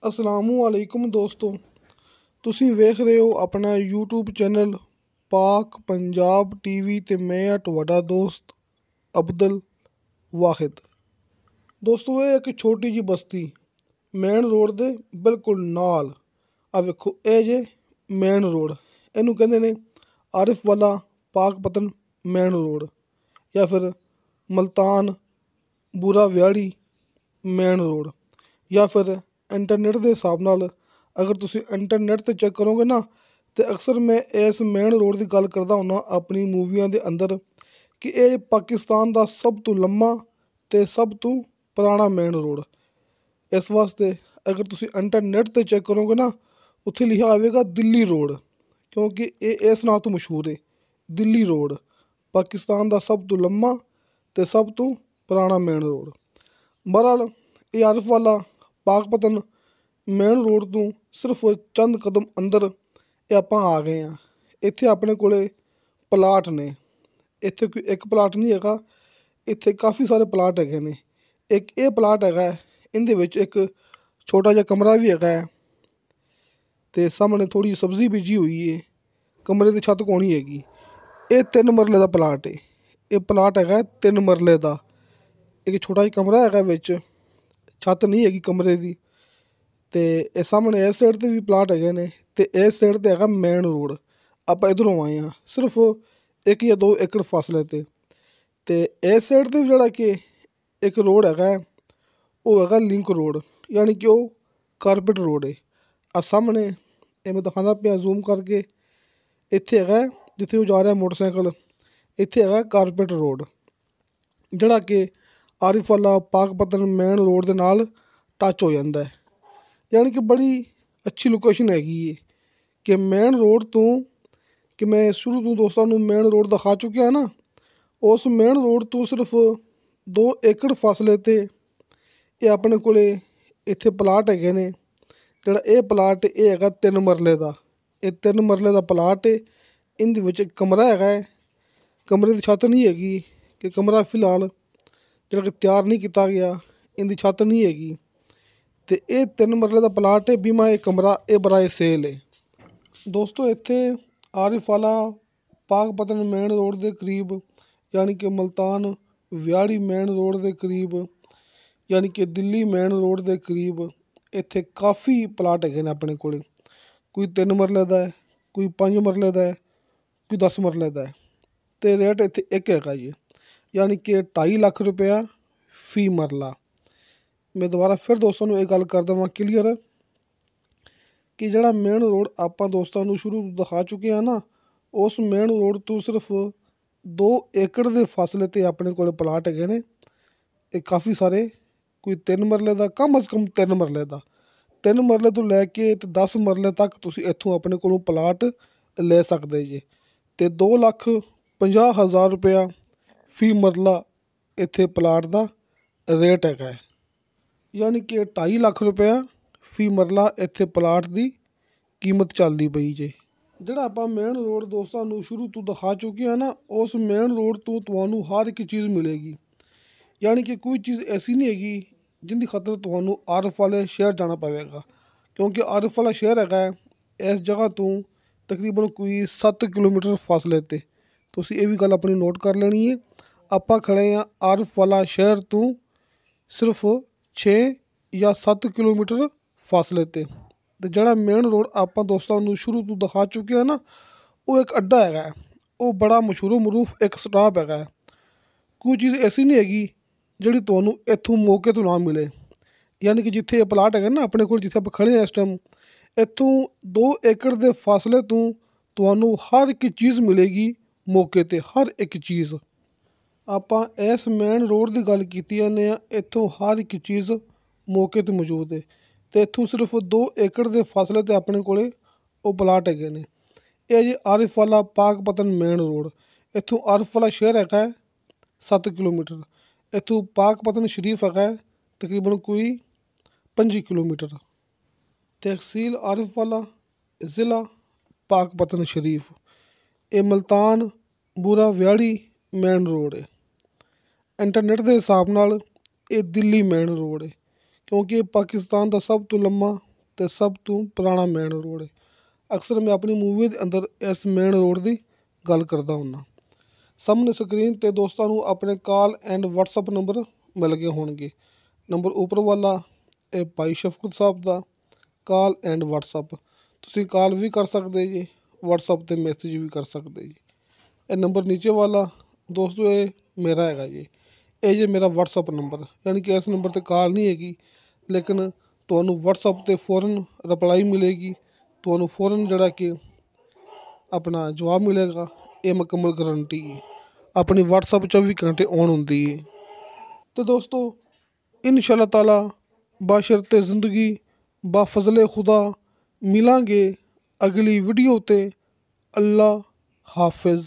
ਅਸਲਾਮੁਅਲੈਕੁਮ ਦੋਸਤੋ, ਤੁਸੀਂ ਵੇਖ ਰਹੇ ਹੋ ਆਪਣਾ YouTube ਚੈਨਲ ਪਾਕ ਪੰਜਾਬ TV ਅਤੇ ਮੈਂ ਹਾਂ ਤੁਹਾਡਾ ਦੋਸਤ ਅਬਦੁਲ ਵਾਹਿਦ। ਦੋਸਤੋ, ਇਹ ਇੱਕ ਛੋਟੀ ਜਿਹੀ ਬਸਤੀ ਮੇਨ ਰੋਡ ਦੇ ਬਿਲਕੁਲ ਨਾਲ। ਆ ਵੇਖੋ, ਇਹ ਜੇ ਮੇਨ ਰੋਡ, ਇਹਨੂੰ ਕਹਿੰਦੇ ਨੇ ਆਰਿਫ ਵਾਲਾ ਪਾਕਪਤਨ ਮੇਨ ਰੋਡ ਜਾਂ ਫਿਰ ਮਲਤਾਨ ਬੂਰਾ ਵਿਆੜੀ ਮੇਨ ਰੋਡ। ਜਾਂ ਫਿਰ ਇੰਟਰਨੈਟ ਦੇ ਹਿਸਾਬ ਨਾਲ ਅਗਰ ਤੁਸੀਂ ਇੰਟਰਨੈਟ 'ਤੇ ਚੈੱਕ ਕਰੋਗੇ ਨਾ, ਤਾਂ ਅਕਸਰ ਮੈਂ ਇਸ ਮੇਨ ਰੋਡ ਦੀ ਗੱਲ ਕਰਦਾ ਹੁੰਦਾ ਆਪਣੀ ਮੂਵੀਆਂ ਦੇ ਅੰਦਰ ਕਿ ਇਹ ਪਾਕਿਸਤਾਨ ਦਾ ਸਭ ਤੋਂ ਲੰਮਾ ਅਤੇ ਸਭ ਤੋਂ ਪੁਰਾਣਾ ਮੇਨ ਰੋਡ। ਇਸ ਵਾਸਤੇ ਅਗਰ ਤੁਸੀਂ ਇੰਟਰਨੈਟ 'ਤੇ ਚੈੱਕ ਕਰੋਗੇ ਨਾ, ਉੱਥੇ ਲਿਖਿਆ ਆਵੇਗਾ ਦਿੱਲੀ ਰੋਡ, ਕਿਉਂਕਿ ਇਹ ਇਸ ਨਾਂ ਤੋਂ ਮਸ਼ਹੂਰ ਹੈ। ਦਿੱਲੀ ਰੋਡ ਪਾਕਿਸਤਾਨ ਦਾ ਸਭ ਤੋਂ ਲੰਮਾ ਅਤੇ ਸਭ ਤੋਂ ਪੁਰਾਣਾ ਮੇਨ ਰੋਡ। ਬਹਰਹਾਲ, ਇਹ ਆਰਿਫ ਵਾਲਾ ਪਾਕਪਤਨ ਮੇਨ ਰੋਡ ਤੋਂ ਸਿਰਫ ਚੰਦ ਕਦਮ ਅੰਦਰ ਇਹ ਆਪਾਂ ਆ ਗਏ ਹਾਂ। ਇੱਥੇ ਆਪਣੇ ਕੋਲ ਪਲਾਟ ਨੇ। ਇੱਥੇ ਕੋਈ ਇੱਕ ਪਲਾਟ ਨਹੀਂ ਹੈਗਾ, ਇੱਥੇ ਕਾਫੀ ਸਾਰੇ ਪਲਾਟ ਹੈਗੇ ਨੇ। ਇੱਕ ਇਹ ਪਲਾਟ ਹੈਗਾ, ਇਹਦੇ ਵਿੱਚ ਇੱਕ ਛੋਟਾ ਜਿਹਾ ਕਮਰਾ ਵੀ ਹੈਗਾ ਹੈ ਅਤੇ ਸਾਹਮਣੇ ਥੋੜ੍ਹੀ ਸਬਜ਼ੀ ਬੀਜੀ ਹੋਈ ਹੈ। ਕਮਰੇ ਦੀ ਛੱਤ ਕੋਣੀ ਹੈਗੀ। ਇਹ 3 ਮਰਲੇ ਦਾ ਪਲਾਟ ਹੈ। ਇਹ ਪਲਾਟ ਹੈਗਾ 3 ਮਰਲੇ ਦਾ। ਇੱਕ ਛੋਟਾ ਜਿਹਾ ਕਮਰਾ ਹੈਗਾ ਵਿੱਚ, ਛੱਤ ਨਹੀਂ ਹੈਗੀ ਕਮਰੇ ਦੀ। ਅਤੇ ਇਹ ਸਾਹਮਣੇ ਇਸ ਸਾਈਡ 'ਤੇ ਵੀ ਪਲਾਟ ਹੈਗੇ ਨੇ ਅਤੇ ਇਸ ਸਾਈਡ 'ਤੇ ਹੈਗਾ ਮੇਨ ਰੋਡ। ਆਪਾਂ ਇੱਧਰੋਂ ਆਏ ਹਾਂ ਸਿਰਫ 1 ਜਾਂ 2 ਏਕੜ ਫਾਸਲੇ 'ਤੇ। ਅਤੇ ਇਸ ਸਾਈਡ 'ਤੇ ਵੀ ਜਿਹੜਾ ਕਿ ਇੱਕ ਰੋਡ ਹੈਗਾ, ਉਹ ਹੈਗਾ ਲਿੰਕ ਰੋਡ, ਯਾਨੀ ਕਿ ਉਹ ਕਾਰਪੇਟ ਰੋਡ ਹੈ। ਆ ਸਾਹਮਣੇ ਇਹ ਮੈਂ ਦਿਖਾਉਂਦਾ ਪਿਆ ਜ਼ੂਮ ਕਰਕੇ, ਇੱਥੇ ਹੈਗਾ ਜਿੱਥੇ ਉਹ ਜਾ ਰਿਹਾ ਮੋਟਰਸਾਈਕਲ, ਇੱਥੇ ਹੈਗਾ ਕਾਰਪੇਟ ਰੋਡ, ਜਿਹੜਾ ਕਿ ਆਰਿਫ ਵਾਲਾ ਪਾਕਪਤਨ ਮੇਨ ਰੋਡ ਦੇ ਨਾਲ ਟੱਚ ਹੋ ਜਾਂਦਾ ਹੈ। ਯਾਨੀ ਕਿ ਬੜੀ ਅੱਛੀ ਲੋਕੇਸ਼ਨ ਹੈਗੀ ਹੈ ਕਿ ਮੇਨ ਰੋਡ ਤੋਂ, ਕਿ ਮੈਂ ਸ਼ੁਰੂ ਤੋਂ ਦੋਸਤਾਂ ਨੂੰ ਮੇਨ ਰੋਡ ਦਿਖਾ ਚੁੱਕਿਆ ਨਾ, ਉਸ ਮੇਨ ਰੋਡ ਤੋਂ ਸਿਰਫ 2 ਏਕੜ ਫਾਸਲੇ 'ਤੇ ਇਹ ਆਪਣੇ ਕੋਲ ਇੱਥੇ ਪਲਾਟ ਹੈਗੇ ਨੇ। ਜਿਹੜਾ ਇਹ ਪਲਾਟ ਇਹ ਹੈਗਾ 3 ਮਰਲੇ ਦਾ। ਇਹ 3 ਮਰਲੇ ਦਾ ਪਲਾਟ ਹੈ। ਇਹਦੇ ਵਿੱਚ ਇੱਕ ਕਮਰਾ ਹੈਗਾ ਹੈ। ਕਮਰੇ ਦੀ ਛੱਤ ਨਹੀਂ ਹੈਗੀ, ਕਿ ਕਮਰਾ ਫਿਲਹਾਲ ਜਿਹੜਾ ਕਿ ਤਿਆਰ ਨਹੀਂ ਕੀਤਾ ਗਿਆ, ਇਹਦੀ ਛੱਤ ਨਹੀਂ ਹੈਗੀ। ਅਤੇ ਇਹ 3 ਮਰਲੇ ਦਾ ਪਲਾਟ ਹੈ। ਬੀਮਾ ਇਹ ਕਮਰਾ ਇਹ ਬਰਾਏ ਸੇਲ ਹੈ। ਦੋਸਤੋ, ਇੱਥੇ ਆਰਿਫ ਵਾਲਾ ਪਾਕਪਤਨ ਮੇਨ ਰੋਡ ਦੇ ਕਰੀਬ, ਯਾਨੀ ਕਿ ਮਲਤਾਨ ਵਿਆੜੀ ਮੇਨ ਰੋਡ ਦੇ ਕਰੀਬ, ਯਾਨੀ ਕਿ ਦਿੱਲੀ ਮੇਨ ਰੋਡ ਦੇ ਕਰੀਬ ਇੱਥੇ ਕਾਫੀ ਪਲਾਟ ਹੈਗੇ ਨੇ ਆਪਣੇ ਕੋਲ। ਕੋਈ 3 ਮਰਲੇ ਦਾ ਹੈ, ਕੋਈ 5 ਮਰਲੇ ਦਾ ਹੈ, ਕੋਈ 10 ਮਰਲੇ ਦਾ ਹੈ। ਅਤੇ ਰੇਟ ਇੱਥੇ ਇੱਕ ਹੈਗਾ ਜੀ, ਯਾਨੀ ਕਿ 2.5 ਲੱਖ ਰੁਪਇਆ ਫੀ ਮਰਲਾ। ਮੈਂ ਦੁਬਾਰਾ ਫਿਰ ਦੋਸਤਾਂ ਨੂੰ ਇਹ ਗੱਲ ਕਰ ਦੇਵਾਂ ਕਲੀਅਰ ਕਿ ਜਿਹੜਾ ਮੇਨ ਰੋਡ ਆਪਾਂ ਦੋਸਤਾਂ ਨੂੰ ਸ਼ੁਰੂ ਤੋਂ ਦਿਖਾ ਚੁੱਕੇ ਹਾਂ ਨਾ, ਉਸ ਮੇਨ ਰੋਡ ਤੋਂ ਸਿਰਫ 2 ਏਕੜ ਦੇ ਫਾਸਲੇ 'ਤੇ ਆਪਣੇ ਕੋਲ ਪਲਾਟ ਹੈਗੇ ਨੇ। ਇਹ ਕਾਫੀ ਸਾਰੇ, ਕੋਈ 3 ਮਰਲੇ ਦਾ, ਕਮ ਅਜ਼ ਕਮ 3 ਮਰਲੇ ਦਾ, 3 ਮਰਲੇ ਤੋਂ ਲੈ ਕੇ ਅਤੇ 10 ਮਰਲੇ ਤੱਕ ਤੁਸੀਂ ਇੱਥੋਂ ਆਪਣੇ ਕੋਲੋਂ ਪਲਾਟ ਲੈ ਸਕਦੇ ਜੇ। ਅਤੇ 2,50,000 ਰੁਪਇਆ ਫੀ ਮਰਲਾ ਇੱਥੇ ਪਲਾਟ ਦਾ ਰੇਟ ਹੈਗਾ ਹੈ। ਯਾਨੀ ਕਿ 2.5 ਲੱਖ ਰੁਪਇਆ ਫੀ ਮਰਲਾ ਇੱਥੇ ਪਲਾਟ ਦੀ ਕੀਮਤ ਚੱਲਦੀ ਪਈ ਜੇ। ਜਿਹੜਾ ਆਪਾਂ ਮੇਨ ਰੋਡ ਦੋਸਤਾਂ ਨੂੰ ਸ਼ੁਰੂ ਤੋਂ ਦਿਖਾ ਚੁੱਕੇ ਹਾਂ ਨਾ, ਉਸ ਮੇਨ ਰੋਡ ਤੋਂ ਤੁਹਾਨੂੰ ਹਰ ਇੱਕ ਚੀਜ਼ ਮਿਲੇਗੀ। ਯਾਨੀ ਕਿ ਕੋਈ ਚੀਜ਼ ਐਸੀ ਨਹੀਂ ਹੈਗੀ ਜਿਹਦੀ ਖਾਤਰ ਤੁਹਾਨੂੰ ਆਰਿਫ ਵਾਲੇ ਸ਼ਹਿਰ ਜਾਣਾ ਪਵੇਗਾ, ਕਿਉਂਕਿ ਆਰਿਫ ਵਾਲਾ ਸ਼ਹਿਰ ਹੈਗਾ ਇਸ ਜਗ੍ਹਾ ਤੋਂ ਤਕਰੀਬਨ ਕੋਈ 7 ਕਿਲੋਮੀਟਰ ਫਾਸਲੇ 'ਤੇ। ਤੁਸੀਂ ਇਹ ਵੀ ਗੱਲ ਆਪਣੀ ਨੋਟ ਕਰ ਲੈਣੀ ਹੈ। ਆਪਾਂ ਖੜ੍ਹੇ ਹਾਂ ਆਰਿਫ ਵਾਲਾ ਸ਼ਹਿਰ ਤੋਂ ਸਿਰਫ 6 ਜਾਂ 7 ਕਿਲੋਮੀਟਰ ਫਾਸਲੇ 'ਤੇ। ਅਤੇ ਜਿਹੜਾ ਮੇਨ ਰੋਡ ਆਪਾਂ ਦੋਸਤਾਂ ਨੂੰ ਸ਼ੁਰੂ ਤੋਂ ਦਿਖਾ ਚੁੱਕੇ ਹਾਂ ਨਾ, ਉਹ ਇੱਕ ਅੱਡਾ ਹੈਗਾ, ਉਹ ਬੜਾ ਮਸ਼ਹੂਰ ਮਰੂਫ ਇੱਕ ਸਟਾਪ ਹੈਗਾ। ਕੋਈ ਚੀਜ਼ ਐਸੀ ਨਹੀਂ ਹੈਗੀ ਜਿਹੜੀ ਤੁਹਾਨੂੰ ਇੱਥੋਂ ਮੌਕੇ ਤੋਂ ਨਾ ਮਿਲੇ। ਯਾਨੀ ਕਿ ਜਿੱਥੇ ਇਹ ਪਲਾਟ ਹੈਗਾ ਨਾ ਆਪਣੇ ਕੋਲ, ਜਿੱਥੇ ਆਪਾਂ ਖੜ੍ਹੇ ਹਾਂ ਇਸ ਟਾਈਮ, ਇੱਥੋਂ 2 ਏਕੜ ਦੇ ਫਾਸਲੇ ਤੋਂ ਤੁਹਾਨੂੰ ਹਰ ਇੱਕ ਚੀਜ਼ ਮਿਲੇਗੀ ਮੌਕੇ 'ਤੇ, ਹਰ ਇੱਕ ਚੀਜ਼। ਆਪਾਂ ਇਸ ਮੇਨ ਰੋਡ ਦੀ ਗੱਲ ਕੀਤੀ ਜਾਂਦੇ ਹਾਂ, ਇੱਥੋਂ ਹਰ ਇੱਕ ਚੀਜ਼ ਮੌਕੇ 'ਤੇ ਮੌਜੂਦ ਹੈ। ਅਤੇ ਇੱਥੋਂ ਸਿਰਫ 2 ਏਕੜ ਦੇ ਫਾਸਲੇ 'ਤੇ ਆਪਣੇ ਕੋਲ ਉਹ ਪਲਾਟ ਹੈਗੇ ਨੇ। ਇਹ ਜੀ ਆਰਿਫ ਵਾਲਾ ਪਾਕਪਤਨ ਮੇਨ ਰੋਡ। ਇੱਥੋਂ ਆਰਿਫ ਵਾਲਾ ਸ਼ਹਿਰ ਹੈਗਾ 7 ਕਿਲੋਮੀਟਰ। ਇੱਥੋਂ ਪਾਕਪਤਨ ਸ਼ਰੀਫ ਹੈਗਾ ਤਕਰੀਬਨ ਕੋਈ 25 ਕਿਲੋਮੀਟਰ। ਤਹਿਸੀਲ ਆਰਿਫ ਵਾਲਾ, ਜ਼ਿਲ੍ਹਾ ਪਾਕਪਤਨ ਸ਼ਰੀਫ। ਇਹ ਮਲਤਾਨ ਬੂਰਾ ਵਿਆੜੀ ਮੇਨ ਰੋਡ ਹੈ। ਇੰਟਰਨੈਟ ਦੇ ਹਿਸਾਬ ਨਾਲ ਇਹ ਦਿੱਲੀ ਮੇਨ ਰੋਡ ਹੈ, ਕਿਉਂਕਿ ਇਹ ਪਾਕਿਸਤਾਨ ਦਾ ਸਭ ਤੋਂ ਲੰਮਾ ਤੇ ਸਭ ਤੋਂ ਪੁਰਾਣਾ ਮੇਨ ਰੋਡ ਹੈ। ਅਕਸਰ ਮੈਂ ਆਪਣੀ ਮੂਵੀ ਦੇ ਅੰਦਰ ਇਸ ਮੇਨ ਰੋਡ ਦੀ ਗੱਲ ਕਰਦਾ ਹੁੰਦਾ। ਸਾਹਮਣੇ ਸਕਰੀਨ 'ਤੇ ਦੋਸਤਾਂ ਨੂੰ ਆਪਣੇ ਕਾਲ ਐਂਡ ਵਟਸਐਪ ਨੰਬਰ ਮਿਲ ਗਏ ਹੋਣਗੇ। ਨੰਬਰ ਉੱਪਰ ਵਾਲਾ ਇਹ ਭਾਈ ਸ਼ਫਕਤ ਸਾਹਿਬ ਦਾ ਕਾਲ ਐਂਡ ਵਟਸਐਪ। ਤੁਸੀਂ ਕਾਲ ਵੀ ਕਰ ਸਕਦੇ ਜੀ, ਵਟਸਐਪ 'ਤੇ ਮੈਸੇਜ ਵੀ ਕਰ ਸਕਦੇ ਜੀ। ਇਹ ਨੰਬਰ ਨੀਚੇ ਵਾਲਾ ਦੋਸਤੋ ਇਹ ਮੇਰਾ ਹੈਗਾ ਜੀ, ਇਹ ਜੇ ਮੇਰਾ ਵਟਸਐਪ ਨੰਬਰ, ਯਾਨੀ ਕਿ ਇਸ ਨੰਬਰ 'ਤੇ ਕਾਲ ਨਹੀਂ ਹੈਗੀ, ਲੇਕਿਨ ਤੁਹਾਨੂੰ ਵਟਸਐਪ 'ਤੇ ਫੌਰਨ ਰਿਪਲਾਈ ਮਿਲੇਗੀ, ਤੁਹਾਨੂੰ ਫੌਰਨ ਜਿਹੜਾ ਕਿ ਆਪਣਾ ਜਵਾਬ ਮਿਲੇਗਾ। ਇਹ ਮੁਕੰਮਲ ਗਰੰਟੀ ਹੈ। ਆਪਣੀ ਵਟਸਐਪ 24 ਘੰਟੇ ਔਨ ਹੁੰਦੀ ਹੈ। ਅਤੇ ਦੋਸਤੋ ਇਨਸ਼ਾ ਅੱਲਾਹ ਤਾਲਾ ਬਾਸ਼ਰਤੇ ਜ਼ਿੰਦਗੀ ਬਾ ਫਜ਼ਲੇ ਖੁਦਾ ਮਿਲਾਂਗੇ ਅਗਲੀ ਵੀਡੀਓ 'ਤੇ। ਅੱਲਾ ਹਾਫਿਜ਼।